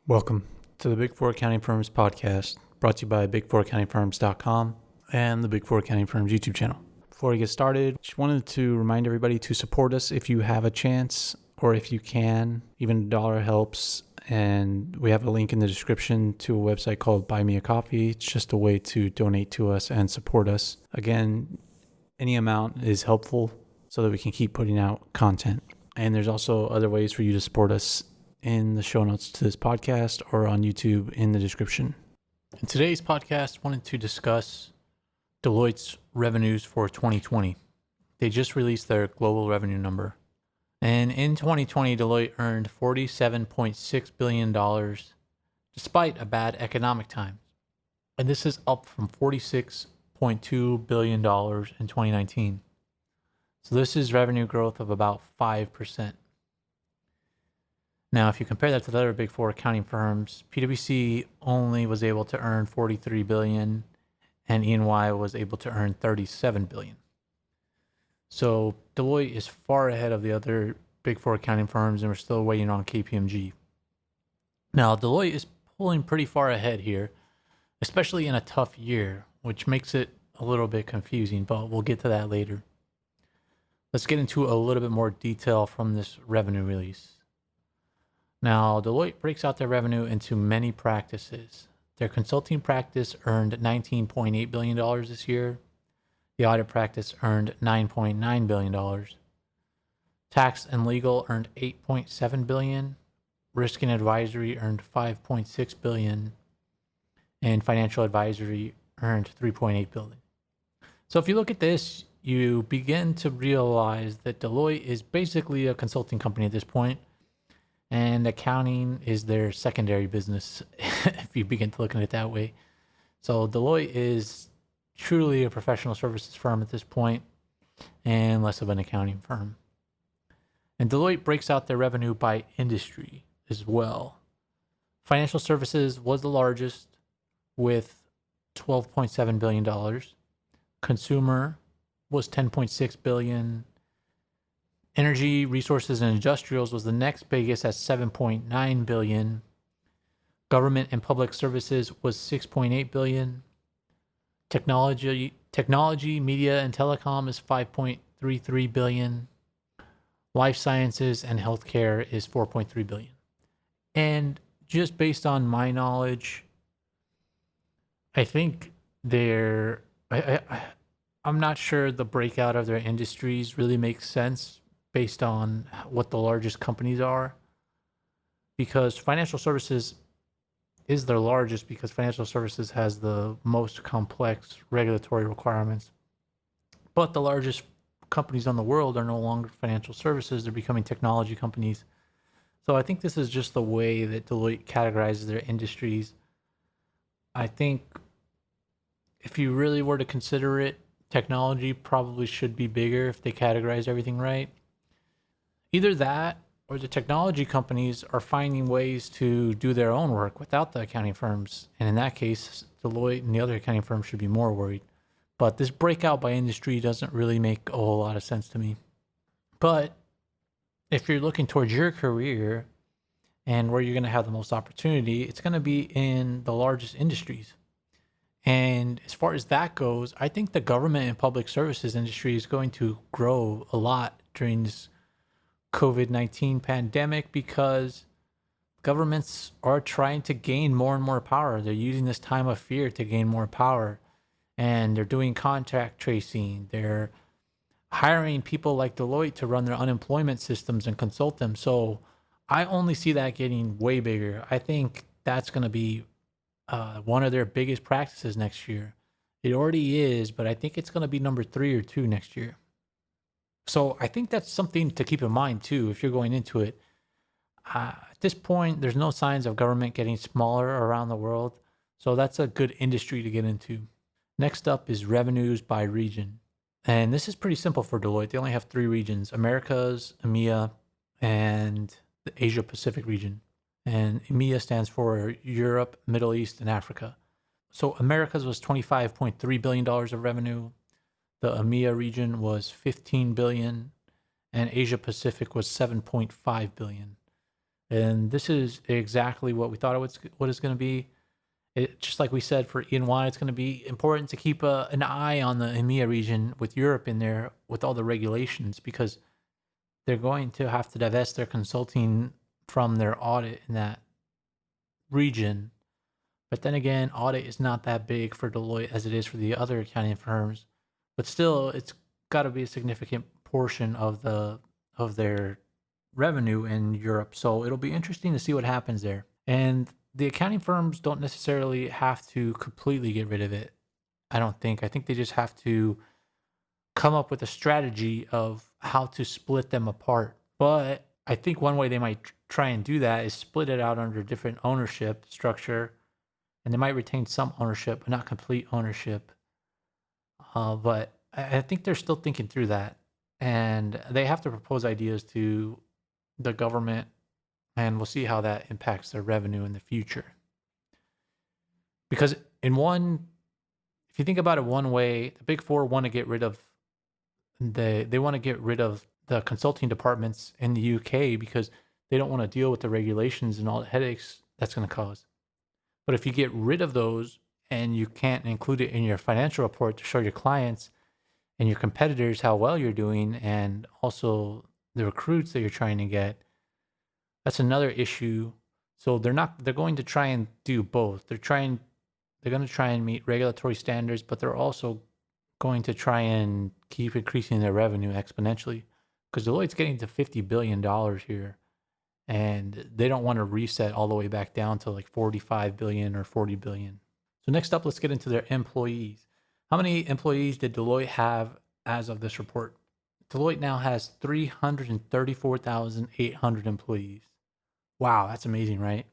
Welcome to the Big Four Accounting Firms podcast, brought to you by big4accountingfirms.com and the Big Four Accounting Firms YouTube channel. Before we get started, just wanted to remind everybody to support us if you have a chance or if you can. Even $1 helps, and we have a link in the description to a website called Buy Me a Coffee. It's just a way to donate to us and support us. Again, any amount is helpful so that we can keep putting out content. And there's also other ways for you to support us in the show notes to this podcast or on YouTube in the description. In today's podcast, I wanted to discuss Deloitte's revenues for 2020. They just released their global revenue number. And in 2020, Deloitte earned $47.6 billion despite a bad economic time. And this is up from $46.2 billion in 2019. So this is revenue growth of about 5%. Now, if you compare that to the other big four accounting firms, PwC only was able to earn $43 billion and E&Y was able to earn $37 billion. So Deloitte is far ahead of the other big four accounting firms, and we're still waiting on KPMG. Now, Deloitte is pulling pretty far ahead here, especially in a tough year, which makes it a little bit confusing, but we'll get to that later. Let's get into a little bit more detail from this revenue release. Now, Deloitte breaks out their revenue into many practices. Their consulting practice earned $19.8 billion this year. The audit practice earned $9.9 billion. Tax and legal earned $8.7 billion. Risk and advisory earned $5.6 billion. And financial advisory earned $3.8 billion. So if you look at this, you begin to realize that Deloitte is basically a consulting company at this point. And accounting is their secondary business, if you begin to look at it that way. So Deloitte is truly a professional services firm at this point, and less of an accounting firm. And Deloitte breaks out their revenue by industry as well. Financial services was the largest with $12.7 billion. Consumer was $10.6 billion. Energy, resources, and industrials was the next biggest at $7.9 billion. Government and public services was $6.8 billion. Technology, media, and telecom is $5.33 billion. Life sciences and healthcare is $4.3 billion. And just based on my knowledge, I think I'm not sure the breakout of their industries really makes sense based on what the largest companies are, because financial services is their largest because financial services has the most complex regulatory requirements. But the largest companies in the world are no longer financial services, they're becoming technology companies. So I think this is just the way that Deloitte categorizes their industries. I think if you really were to consider it, technology probably should be bigger if they categorize everything right. Either that or the technology companies are finding ways to do their own work without the accounting firms. And in that case, Deloitte and the other accounting firms should be more worried. But this breakout by industry doesn't really make a whole lot of sense to me. But if you're looking towards your career and where you're going to have the most opportunity, it's going to be in the largest industries. And as far as that goes, I think the government and public services industry is going to grow a lot during this COVID-19 pandemic because governments are trying to gain more and more power. They're using this time of fear to gain more power, and they're doing contact tracing. They're hiring people like Deloitte to run their unemployment systems and consult them. So I only see that getting way bigger. I think that's going to be one of their biggest practices next year. It already is, but I think it's going to be number 3 or 2 next year. So I think that's something to keep in mind too if you're going into it. At this point, there's no signs of government getting smaller around the world. So that's a good industry to get into. Next up is revenues by region. And this is pretty simple for Deloitte. They only have 3 regions: Americas, EMEA, and the Asia Pacific region. And EMEA stands for Europe, Middle East, and Africa. So Americas was $25.3 billion of revenue. The EMEA region was $15 billion, and Asia Pacific was $7.5 billion. And this is exactly what we thought what it's going to be. Just like we said for EY, it's going to be important to keep an eye on the EMEA region with Europe in there with all the regulations because they're going to have to divest their consulting from their audit in that region. But then again, audit is not that big for Deloitte as it is for the other accounting firms. But still, it's got to be a significant portion of their revenue in Europe. So it'll be interesting to see what happens there. And the accounting firms don't necessarily have to completely get rid of it. I don't think. I think they just have to come up with a strategy of how to split them apart. But I think one way they might try and do that is split it out under different ownership structure, and they might retain some ownership, but not complete ownership. But I think they're still thinking through that, and they have to propose ideas to the government, and we'll see how that impacts their revenue in the future. Because if you think about it one way, the Big Four want to get rid of they want to get rid of the consulting departments in the UK because they don't want to deal with the regulations and all the headaches that's going to cause. But if you get rid of those and you can't include it in your financial report to show your clients and your competitors how well you're doing and also the recruits that you're trying to get, that's another issue. So they're going to try and do both. They're going to try and meet regulatory standards, but they're also going to try and keep increasing their revenue exponentially because Deloitte's getting to $50 billion here and they don't want to reset all the way back down to like 45 billion or 40 billion. So next up, let's get into their employees. How many employees did Deloitte have as of this report? Deloitte now has 334,800 employees. Wow, that's amazing, right?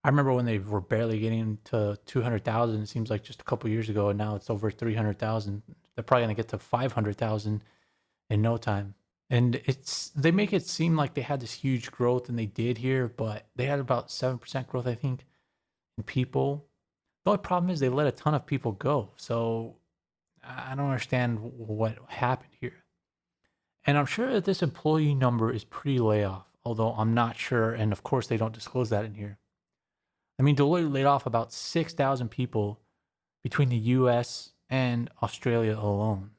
I remember when they were barely getting to 200,000, it seems like just a couple years ago, and now it's over 300,000. They're probably going to get to 500,000 in no time. And they make it seem like they had this huge growth, and they did here, but they had about 7% growth, I think, in people. The only problem is they let a ton of people go. So I don't understand what happened here. And I'm sure that this employee number is pre-layoff, although I'm not sure. And of course, they don't disclose that in here. I mean, Deloitte laid off about 6,000 people between the US and Australia alone.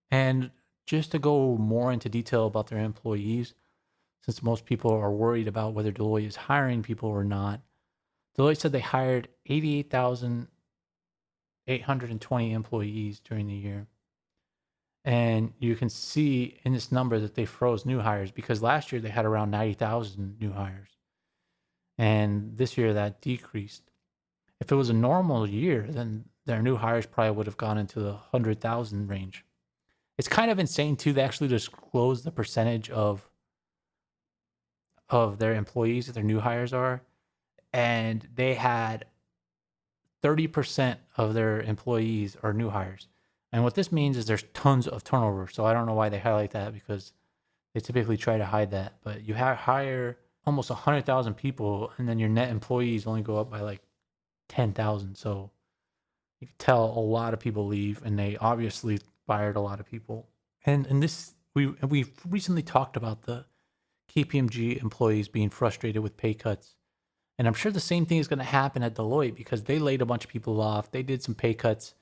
And just to go more into detail about their employees, since most people are worried about whether Deloitte is hiring people or not, Deloitte said they hired 88,820 employees during the year. And you can see in this number that they froze new hires because last year they had around 90,000 new hires. And this year that decreased. If it was a normal year, then their new hires probably would have gone into the 100,000 range. It's kind of insane too. They actually disclose the percentage of their employees that their new hires are, and they had 30% of their employees are new hires. And what this means is there's tons of turnover. So I don't know why they highlight that because they typically try to hide that. But you hire almost 100,000 people, and then your net employees only go up by like 10,000. So you can tell a lot of people leave, and they obviously fired a lot of people. And this we've recently talked about the KPMG employees being frustrated with pay cuts. And I'm sure the same thing is going to happen at Deloitte because they laid a bunch of people off. They did some pay cuts,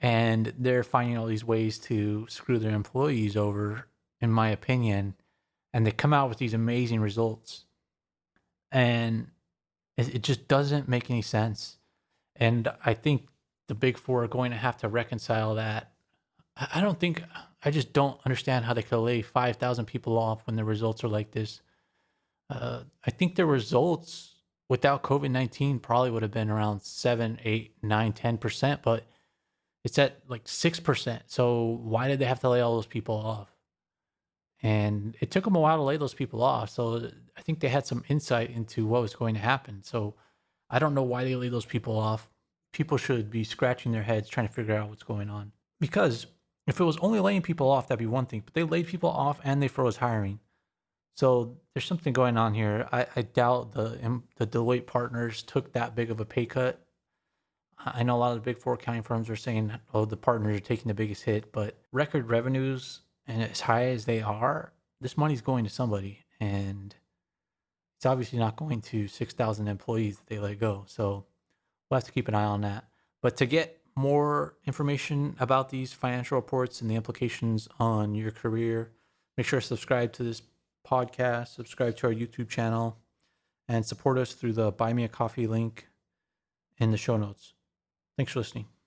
and they're finding all these ways to screw their employees over, in my opinion. And they come out with these amazing results. And it just doesn't make any sense. And I think the Big Four are going to have to reconcile that. I just don't understand how they could lay 5,000 people off when the results are like this. I think the results without COVID-19 probably would have been around 7, 8, 9, 10%, but it's at like 6%. So why did they have to lay all those people off? And it took them a while to lay those people off. So I think they had some insight into what was going to happen. So I don't know why they laid those people off. People should be scratching their heads trying to figure out what's going on. Because if it was only laying people off, that'd be one thing. But they laid people off and they froze hiring. So there's something going on here. I doubt the Deloitte partners took that big of a pay cut. I know a lot of the Big Four accounting firms are saying, oh, the partners are taking the biggest hit. But record revenues, and as high as they are, this money's going to somebody. And it's obviously not going to 6,000 employees that they let go. So we'll have to keep an eye on that. But to get more information about these financial reports and the implications on your career, make sure to subscribe to this podcast, subscribe to our YouTube channel, and support us through the Buy Me a Coffee link in the show notes. Thanks for listening.